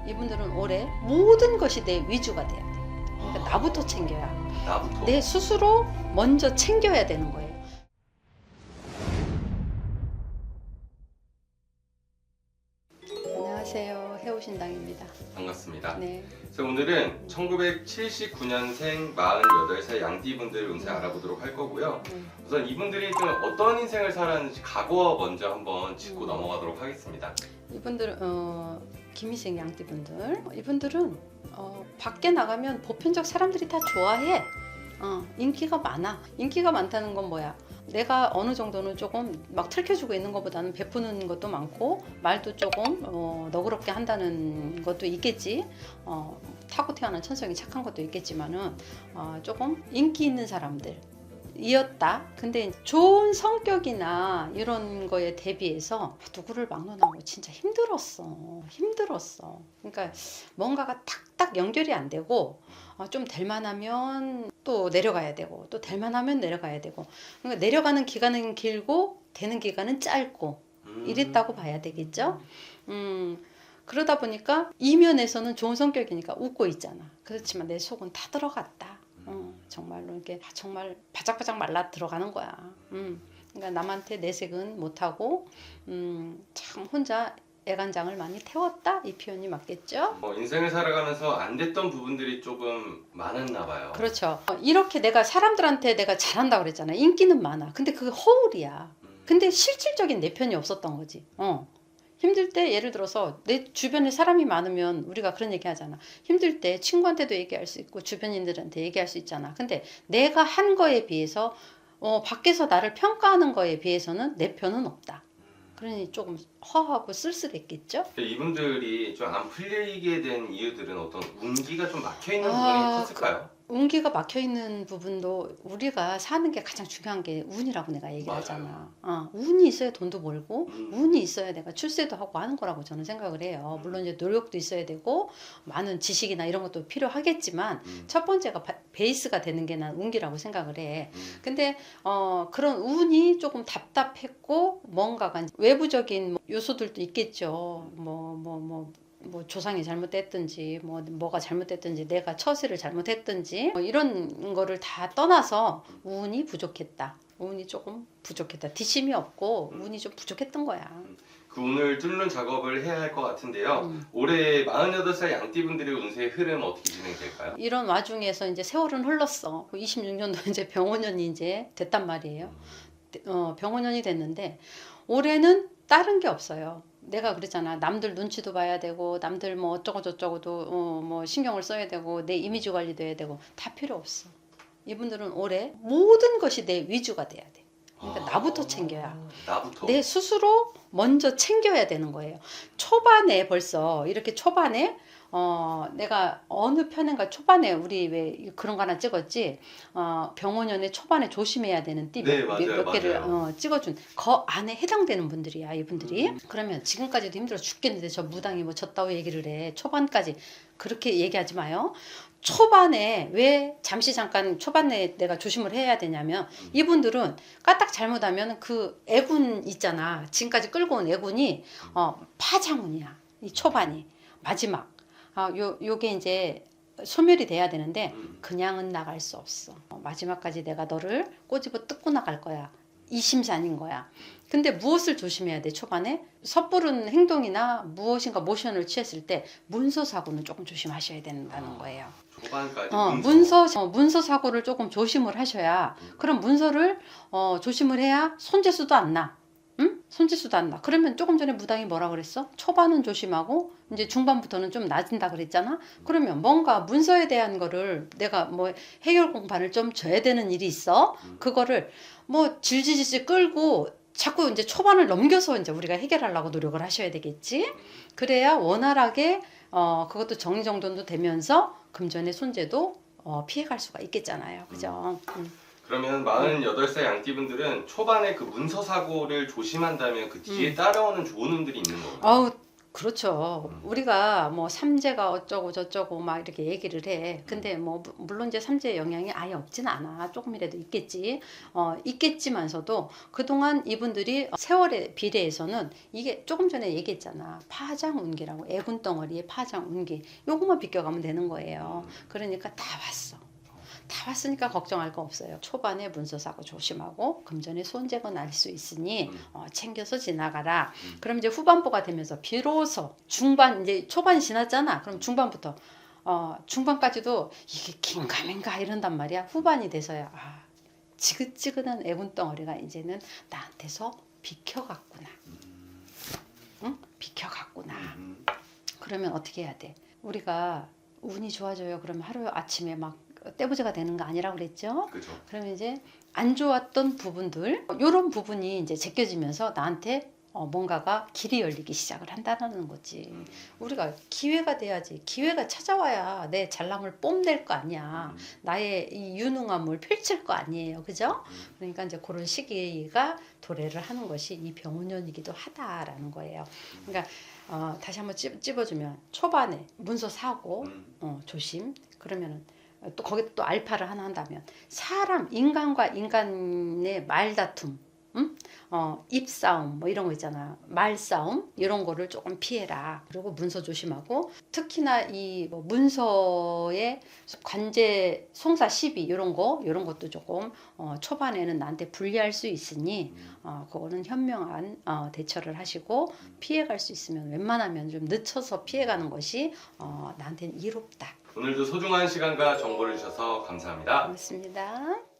이분들은 올해 모든 것이 내 위주가 돼야 돼. 그러니까 나부터 챙겨야. 나부터. 내 스스로 먼저 챙겨야 되는 거예요. 안녕하세요. 해오신당입니다. 반갑습니다. 네. 그래서 오늘은 1979년생 48살 양띠분들 운세 알아보도록 할 거고요. 우선 이분들이 좀 어떤 인생을 살았는지 과거 먼저 한번 짚고 넘어가도록 하겠습니다. 이분들은 김희생 양띠분들. 이분들은 밖에 나가면 보편적 사람들이 다 좋아해. 인기가 많아. 인기가 많다는 건 뭐야? 내가 어느 정도는 조금 막 틀켜주고 있는 것보다는 베푸는 것도 많고 말도 조금 너그럽게 한다는 것도 있겠지. 타고 태어난 천성이 착한 것도 있겠지만은 조금 인기 있는 사람들 이었다. 근데 좋은 성격이나 이런 거에 대비해서 누구를 막론하고 진짜 힘들었어. 그러니까 뭔가가 탁탁 연결이 안 되고 좀 될 만하면 또 내려가야 되고 또 될 만하면 내려가야 되고, 그러니까 내려가는 기간은 길고 되는 기간은 짧고 이랬다고 봐야 되겠죠. 그러다 보니까 이면에서는 좋은 성격이니까 웃고 있잖아. 그렇지만 내 속은 다 들어갔다. 정말로 이렇게 정말 바짝바짝 말라 들어가는 거야. 그러니까 남한테 내색은 못하고 참 혼자 애간장을 많이 태웠다, 이 표현이 맞겠죠? 인생을 살아가면서 안 됐던 부분들이 조금 많았나 봐요. 그렇죠. 이렇게 내가 사람들한테 내가 잘한다고 그랬잖아. 인기는 많아. 근데 그게 허울이야. 근데 실질적인 내 편이 없었던 거지. 힘들 때 예를 들어서 내 주변에 사람이 많으면 우리가 그런 얘기 하잖아. 힘들 때 친구한테도 얘기할 수 있고 주변인들한테 얘기할 수 있잖아. 근데 내가 한 거에 비해서 밖에서 나를 평가하는 거에 비해서는 내 편은 없다. 그러니 조금 허하고 쓸쓸했겠죠? 이분들이 좀 안 풀리게 된 이유들은 어떤 운기가 좀 막혀 있는 부분이 컸을까요? 운기가 막혀있는 부분도 우리가 사는 게 가장 중요한 게 운이라고 내가 얘기를 맞아요. 하잖아. 운이 있어야 돈도 벌고 운이 있어야 내가 출세도 하고 하는 거라고 저는 생각을 해요. 물론 이제 노력도 있어야 되고 많은 지식이나 이런 것도 필요하겠지만 첫 번째가 베이스가 되는 게 난 운기라고 생각을 해. 근데 그런 운이 조금 답답했고 뭔가가 외부적인 요소들도 있겠죠. 뭐 조상이 잘못됐든지 뭐가 잘못됐든지 내가 처세를 잘못했든지 이런 거를 다 떠나서 운이 부족했다. 운이 조금 부족했다. 뒷심이 없고 운이 좀 부족했던 거야. 그 운을 뚫는 작업을 해야 할 것 같은데요. 올해 48살 양띠분들의 운세의 흐름 어떻게 진행될까요? 이런 와중에서 이제 세월은 흘렀어. 26년도 이제 병원년이 이제 됐단 말이에요. 병원년이 됐는데 올해는 다른 게 없어요. 내가 그랬잖아. 남들 눈치도 봐야 되고 남들 뭐 어쩌고 저쩌고도 뭐 신경을 써야 되고 내 이미지 관리도 해야 되고 다 필요 없어. 이분들은 올해 모든 것이 내 위주가 돼야 돼. 그러니까 나부터 챙겨야. 나부터. 내 스스로 먼저 챙겨야 되는 거예요. 초반에 벌써 이렇게 초반에 내가 어느 편인가 초반에 우리 왜 그런 거 하나 찍었지. 병원연애 초반에 조심해야 되는 띠 네, 몇 개를 맞아요. 찍어준 그 안에 해당되는 분들이야, 이분들이. 그러면 지금까지도 힘들어 죽겠는데 저 무당이 뭐 졌다고 얘기를 해. 초반까지 그렇게 얘기하지 마요. 초반에 왜 잠깐 초반에 내가 조심을 해야 되냐면 이분들은 까딱 잘못하면 그 애군 있잖아. 지금까지 끌고 온 애군이 파장운이야. 이 초반이 마지막. 요게 이제 소멸이 돼야 되는데 그냥은 나갈 수 없어. 마지막까지 내가 너를 꼬집어 뜯고 나갈 거야. 이심산인 거야. 근데 무엇을 조심해야 돼? 초반에 섣부른 행동이나 무엇인가 모션을 취했을 때 문서 사고는 조금 조심하셔야 된다는 거예요. 초반까지 문서 사고를 조금 조심을 하셔야, 그럼 문서를 조심을 해야 손재수도 안 나. 응? 손재수도 안 나. 그러면 조금 전에 무당이 뭐라 그랬어? 초반은 조심하고 이제 중반부터는 좀 낮은다 그랬잖아. 그러면 뭔가 문서에 대한 거를 내가 뭐 해결 공판을 좀 줘야 되는 일이 있어. 그거를 뭐 질질질 끌고 자꾸 이제 초반을 넘겨서 이제 우리가 해결하려고 노력을 하셔야 되겠지. 그래야 원활하게 그것도 정리정돈도 되면서 금전의 손재도 피해갈 수가 있겠잖아요. 그죠? 그러면 48살 양띠분들은 초반에 그 문서 사고를 조심한다면 그 뒤에 따라오는 좋은 운들이 있는 건가요? 그렇죠. 우리가 뭐 삼재가 어쩌고 저쩌고 막 이렇게 얘기를 해. 근데 뭐 물론 이제 삼재의 영향이 아예 없진 않아. 조금이라도 있겠지. 있겠지만서도 그동안 이분들이 세월에 비례해서는 이게 조금 전에 얘기했잖아. 파장운기라고 애군덩어리의 파장운기. 요것만 비껴가면 되는 거예요. 그러니까 다 왔어. 다 왔으니까 걱정할 거 없어요. 초반에 문서사고 조심하고 금전의 손재가 날 수 있으니 챙겨서 지나가라. 그럼 이제 후반부가 되면서 비로소 중반 이제 초반이 지났잖아. 그럼 중반부터 중반까지도 이게 긴가민가 이런단 말이야. 후반이 돼서야 지긋지긋한 애군덩어리가 이제는 나한테서 비켜갔구나. 응? 비켜갔구나. 그러면 어떻게 해야 돼? 우리가 운이 좋아져요. 그러면 하루 아침에 막 떼부자가 되는 거 아니라고 그랬죠? 그죠. 그러면 이제 안 좋았던 부분들, 이런 부분이 이제 제껴지면서 나한테 뭔가가 길이 열리기 시작을 한다는 거지. 우리가 기회가 돼야지. 기회가 찾아와야 내 잘남을 뽐낼 거 아니야. 나의 이 유능함을 펼칠 거 아니에요. 그죠? 그러니까 이제 그런 시기가 도래를 하는 것이 이 병운년이기도 하다라는 거예요. 그러니까 다시 한번 찝어주면 초반에 문서 사고 조심. 그러면은 또 거기다 또 알파를 하나 한다면 사람 인간과 인간의 말다툼, 입싸움 뭐 이런 거 있잖아. 말싸움 이런 거를 조금 피해라. 그리고 문서 조심하고 특히나 이 뭐 문서의 관제 송사 시비 이런 것도 조금 초반에는 나한테 불리할 수 있으니 그거는 현명한 대처를 하시고 피해갈 수 있으면 웬만하면 좀 늦춰서 피해가는 것이 나한테는 이롭다. 오늘도 소중한 시간과 정보를 주셔서 감사합니다. 고맙습니다.